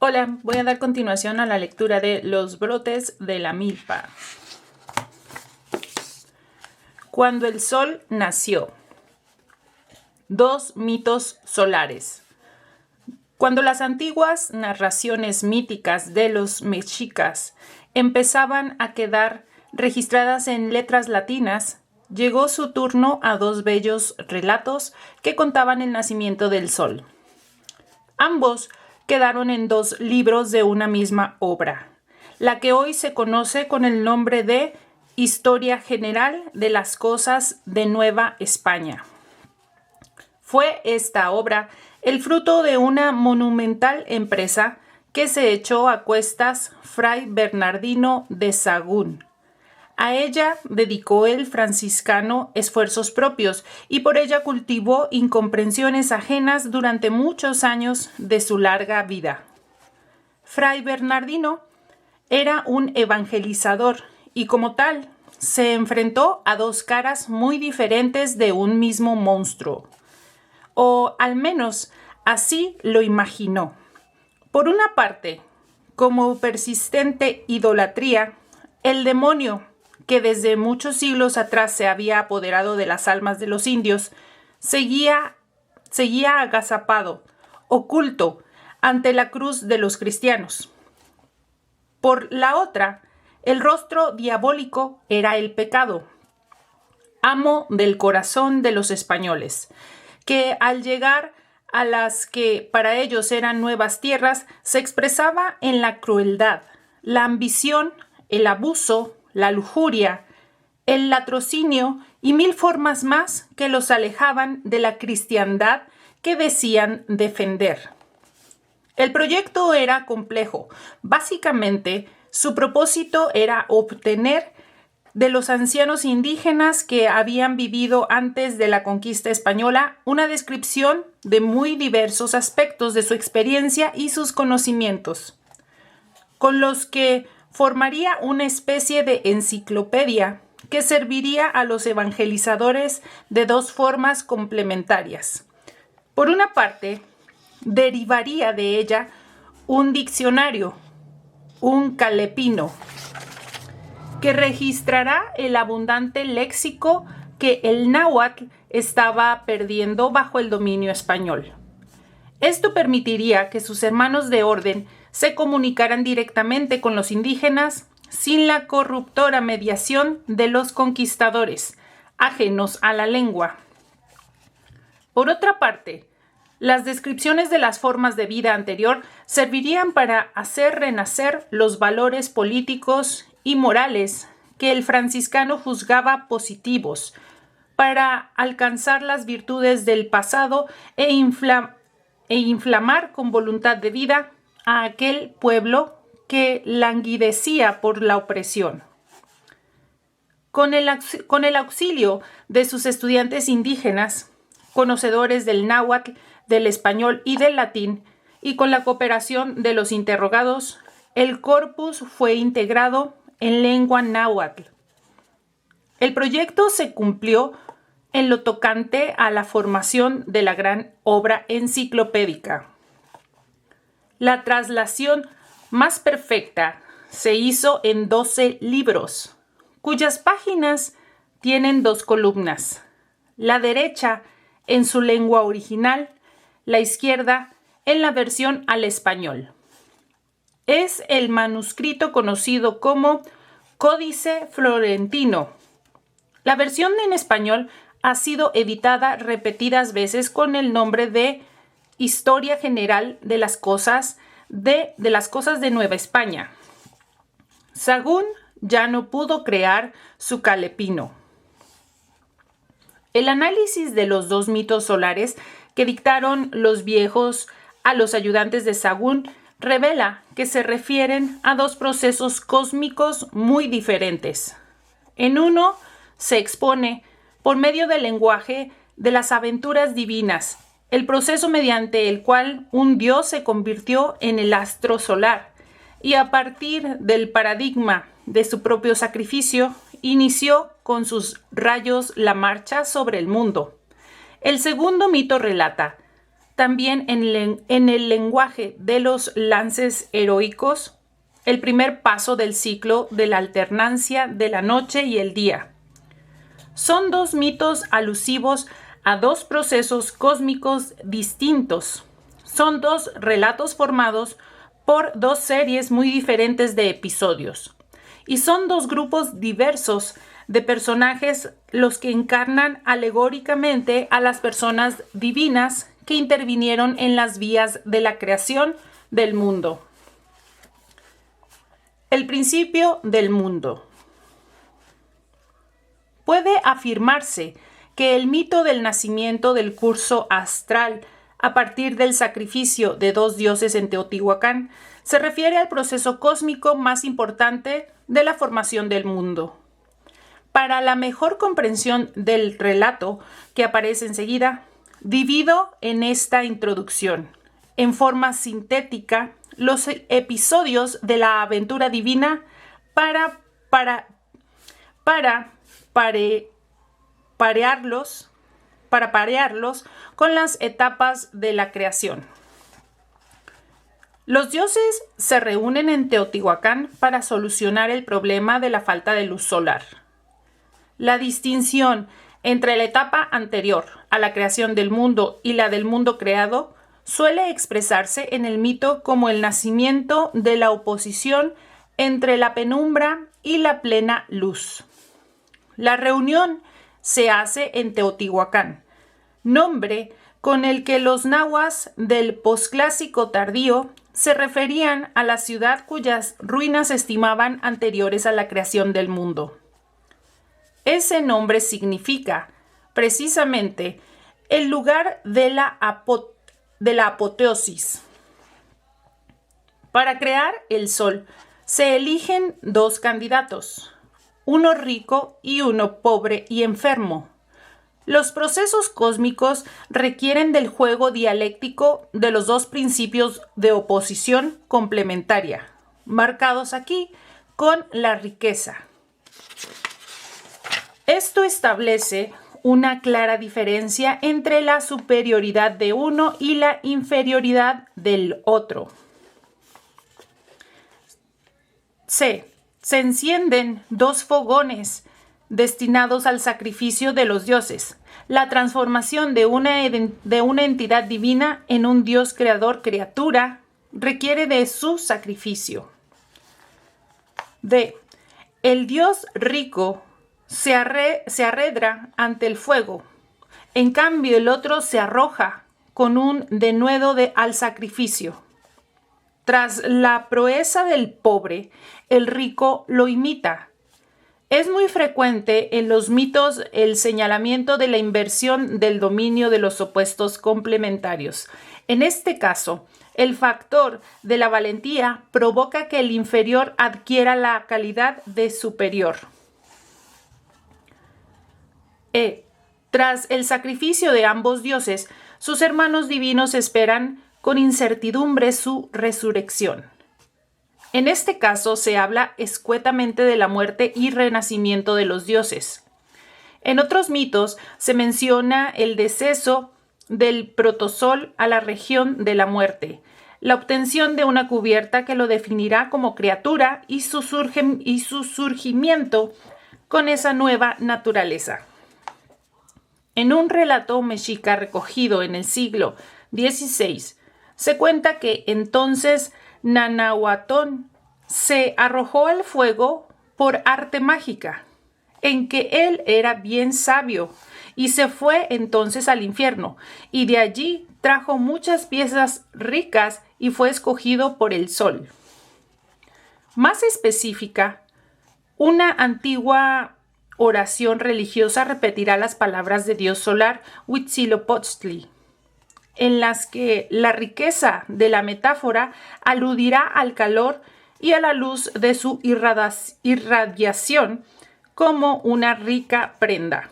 Hola, voy a dar continuación a la lectura de Los brotes de la milpa. Cuando el sol nació. Dos mitos solares. Cuando las antiguas narraciones míticas de los mexicas empezaban a quedar registradas en letras latinas, llegó su turno a dos bellos relatos que contaban el nacimiento del sol. Ambos quedaron en dos libros de una misma obra, la que hoy se conoce con el nombre de Historia General de las Cosas de Nueva España. Fue esta obra el fruto de una monumental empresa que se echó a cuestas Fray Bernardino de Sahagún. A ella dedicó el franciscano esfuerzos propios y por ella cultivó incomprensiones ajenas durante muchos años de su larga vida. Fray Bernardino era un evangelizador y como tal se enfrentó a dos caras muy diferentes de un mismo monstruo. O al menos así lo imaginó. Por una parte, como persistente idolatría, el demonio, que desde muchos siglos atrás se había apoderado de las almas de los indios, seguía agazapado, oculto, ante la cruz de los cristianos. Por la otra, el rostro diabólico era el pecado, amo del corazón de los españoles, que al llegar a las que para ellos eran nuevas tierras, se expresaba en la crueldad, la ambición, el abuso, la lujuria, el latrocinio y mil formas más que los alejaban de la cristiandad que decían defender. El proyecto era complejo. Básicamente, su propósito era obtener de los ancianos indígenas que habían vivido antes de la conquista española una descripción de muy diversos aspectos de su experiencia y sus conocimientos, con los que formaría una especie de enciclopedia que serviría a los evangelizadores de dos formas complementarias. Por una parte, derivaría de ella un diccionario, un calepino, que registrará el abundante léxico que el náhuatl estaba perdiendo bajo el dominio español. Esto permitiría que sus hermanos de orden se comunicaran directamente con los indígenas sin la corruptora mediación de los conquistadores, ajenos a la lengua. Por otra parte, las descripciones de las formas de vida anterior servirían para hacer renacer los valores políticos y morales que el franciscano juzgaba positivos, para alcanzar las virtudes del pasado e inflamar con voluntad de vida a aquel pueblo que languidecía por la opresión. Con el auxilio de sus estudiantes indígenas, conocedores del náhuatl, del español y del latín, y con la cooperación de los interrogados, el corpus fue integrado en lengua náhuatl. El proyecto se cumplió en lo tocante a la formación de la gran obra enciclopédica. La traslación más perfecta se hizo en 12 libros, cuyas páginas tienen dos columnas, la derecha en su lengua original, la izquierda en la versión al español. Es el manuscrito conocido como Códice Florentino. La versión en español ha sido editada repetidas veces con el nombre de Historia General de las Cosas de Nueva España. Sahagún ya no pudo crear su calepino. El análisis de los dos mitos solares que dictaron los viejos a los ayudantes de Sahagún revela que se refieren a dos procesos cósmicos muy diferentes. En uno se expone, por medio del lenguaje, de las aventuras divinas, el proceso mediante el cual un dios se convirtió en el astro solar y a partir del paradigma de su propio sacrificio inició con sus rayos la marcha sobre el mundo. El segundo mito relata también en el lenguaje de los lances heroicos, el primer paso del ciclo de la alternancia de la noche y el día. Son dos mitos alusivos a dos procesos cósmicos distintos. Son dos relatos formados por dos series muy diferentes de episodios. Y son dos grupos diversos de personajes los que encarnan alegóricamente a las personas divinas que intervinieron en las vías de la creación del mundo. El principio del mundo. Puede afirmarse que el mito del nacimiento del curso astral a partir del sacrificio de dos dioses en Teotihuacán se refiere al proceso cósmico más importante de la formación del mundo. Para la mejor comprensión del relato que aparece enseguida, divido en esta introducción, en forma sintética, los episodios de la aventura divina para parearlos con las etapas de la creación. Los dioses se reúnen en Teotihuacán para solucionar el problema de la falta de luz solar. La distinción entre la etapa anterior a la creación del mundo y la del mundo creado suele expresarse en el mito como el nacimiento de la oposición entre la penumbra y la plena luz. La reunión se hace en Teotihuacán, nombre con el que los nahuas del posclásico tardío se referían a la ciudad cuyas ruinas estimaban anteriores a la creación del mundo. Ese nombre significa, precisamente, el lugar de la apoteosis. Para crear el sol, se eligen dos candidatos, uno rico y uno pobre y enfermo. Los procesos cósmicos requieren del juego dialéctico de los dos principios de oposición complementaria, marcados aquí con la riqueza. Esto establece una clara diferencia entre la superioridad de uno y la inferioridad del otro. Se encienden dos fogones destinados al sacrificio de los dioses, la transformación de una entidad divina en un dios creador criatura requiere de su sacrificio. D. El dios rico se arredra ante el fuego, en cambio el otro se arroja con un denuedo al sacrificio. Tras la proeza del pobre, el rico lo imita. Es muy frecuente en los mitos el señalamiento de la inversión del dominio de los opuestos complementarios. En este caso, el factor de la valentía provoca que el inferior adquiera la calidad de superior. Tras el sacrificio de ambos dioses, sus hermanos divinos esperan con incertidumbre su resurrección. En este caso se habla escuetamente de la muerte y renacimiento de los dioses. En otros mitos se menciona el deceso del protosol a la región de la muerte, la obtención de una cubierta que lo definirá como criatura y su surgimiento con esa nueva naturaleza. En un relato mexica recogido en el siglo XVI, se cuenta que entonces Nanahuatón se arrojó al fuego por arte mágica, en que él era bien sabio, y se fue entonces al infierno, y de allí trajo muchas piezas ricas y fue escogido por el sol. Más específica, una antigua oración religiosa repetirá las palabras de Dios solar Huitzilopochtli, en las que la riqueza de la metáfora aludirá al calor y a la luz de su irradiación como una rica prenda.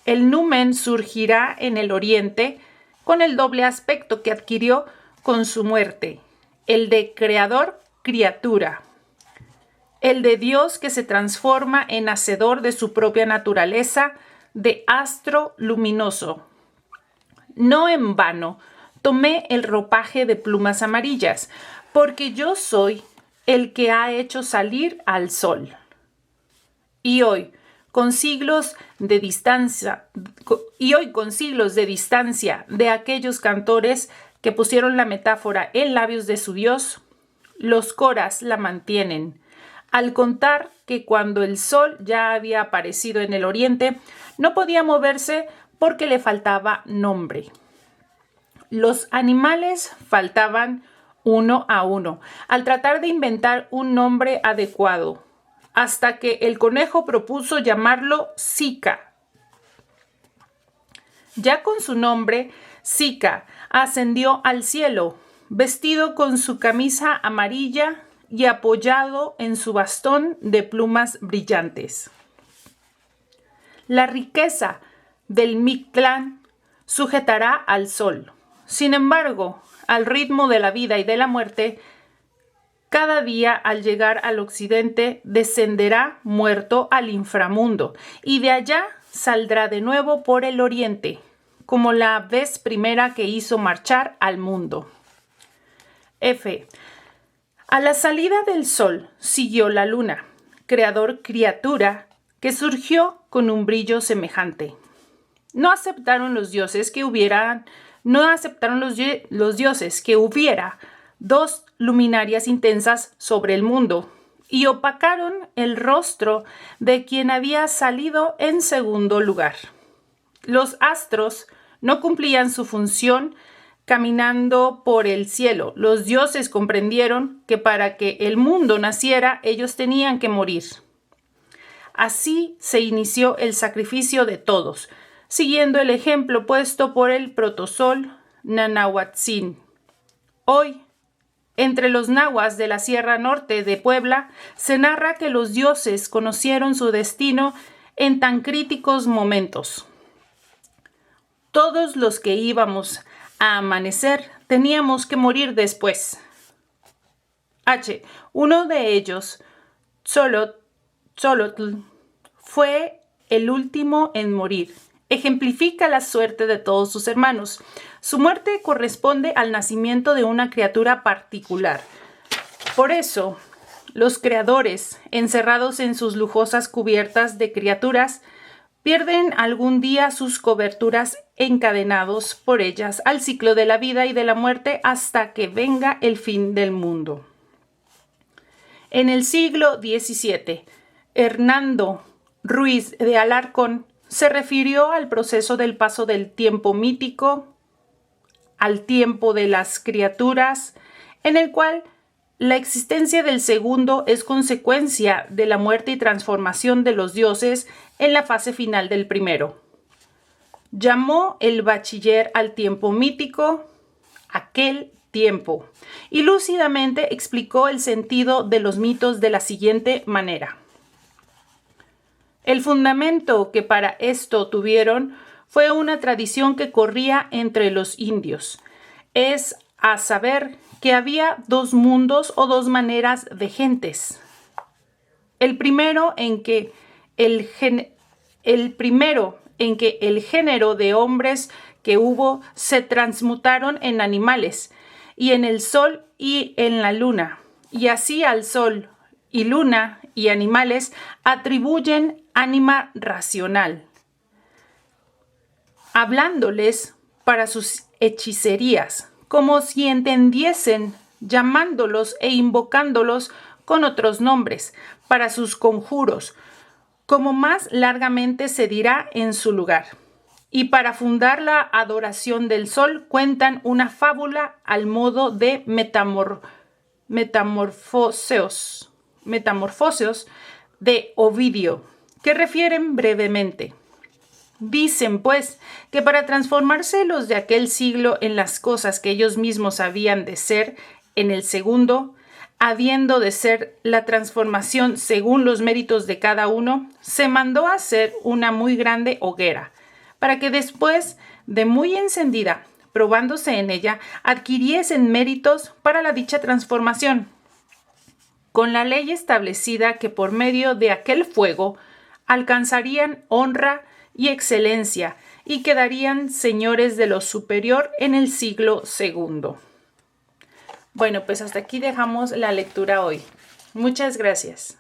El numen surgirá en el oriente con el doble aspecto que adquirió con su muerte, el de creador-criatura, el de Dios que se transforma en hacedor de su propia naturaleza de astro luminoso, No en vano tomé el ropaje de plumas amarillas, porque yo soy el que ha hecho salir al sol. Y hoy, con siglos de distancia de aquellos cantores que pusieron la metáfora en labios de su Dios, los coras la mantienen, al contar que cuando el sol ya había aparecido en el oriente, no podía moverse porque le faltaba nombre. Los animales faltaban uno a uno, al tratar de inventar un nombre adecuado, hasta que el conejo propuso llamarlo Zika. Ya con su nombre, Zika ascendió al cielo, vestido con su camisa amarilla y apoyado en su bastón de plumas brillantes. La riqueza del Mictlán sujetará al sol. Sin embargo, al ritmo de la vida y de la muerte, cada día al llegar al occidente descenderá muerto al inframundo y de allá saldrá de nuevo por el oriente, como la vez primera que hizo marchar al mundo. F. A la salida del sol siguió la luna, criatura que surgió con un brillo semejante. No aceptaron los dioses que hubiera dos luminarias intensas sobre el mundo y opacaron el rostro de quien había salido en segundo lugar. Los astros no cumplían su función caminando por el cielo. Los dioses comprendieron que para que el mundo naciera, ellos tenían que morir. Así se inició el sacrificio de todos, siguiendo el ejemplo puesto por el protosol Nanahuatzin. Hoy, entre los nahuas de la Sierra Norte de Puebla, se narra que los dioses conocieron su destino en tan críticos momentos. Todos los que íbamos a amanecer teníamos que morir después. H. Uno de ellos, Xolotl, fue el último en morir. Ejemplifica la suerte de todos sus hermanos. Su muerte corresponde al nacimiento de una criatura particular. Por eso, los creadores, encerrados en sus lujosas cubiertas de criaturas, pierden algún día sus coberturas encadenados por ellas al ciclo de la vida y de la muerte hasta que venga el fin del mundo. En el siglo XVII, Hernando Ruiz de Alarcón se refirió al proceso del paso del tiempo mítico al tiempo de las criaturas, en el cual la existencia del segundo es consecuencia de la muerte y transformación de los dioses en la fase final del primero. Llamó el bachiller al tiempo mítico aquel tiempo y lúcidamente explicó el sentido de los mitos de la siguiente manera. El fundamento que para esto tuvieron fue una tradición que corría entre los indios, es a saber que había dos mundos o dos maneras de gentes. El primero en que el género de hombres que hubo se transmutaron en animales, y en el sol y en la luna, y así al sol y luna y animales atribuyen ánima racional, hablándoles para sus hechicerías, como si entendiesen, llamándolos e invocándolos con otros nombres, para sus conjuros, como más largamente se dirá en su lugar. Y para fundar la adoración del sol cuentan una fábula al modo de metamorfóseos de Ovidio, que refieren brevemente. Dicen, pues, que para transformarse los de aquel siglo en las cosas que ellos mismos habían de ser en el segundo, habiendo de ser la transformación según los méritos de cada uno, se mandó a hacer una muy grande hoguera, para que después de muy encendida, probándose en ella, adquiriesen méritos para la dicha transformación, con la ley establecida que por medio de aquel fuego alcanzarían honra y excelencia, y quedarían señores de lo superior en el siglo II. Bueno, pues hasta aquí dejamos la lectura hoy. Muchas gracias.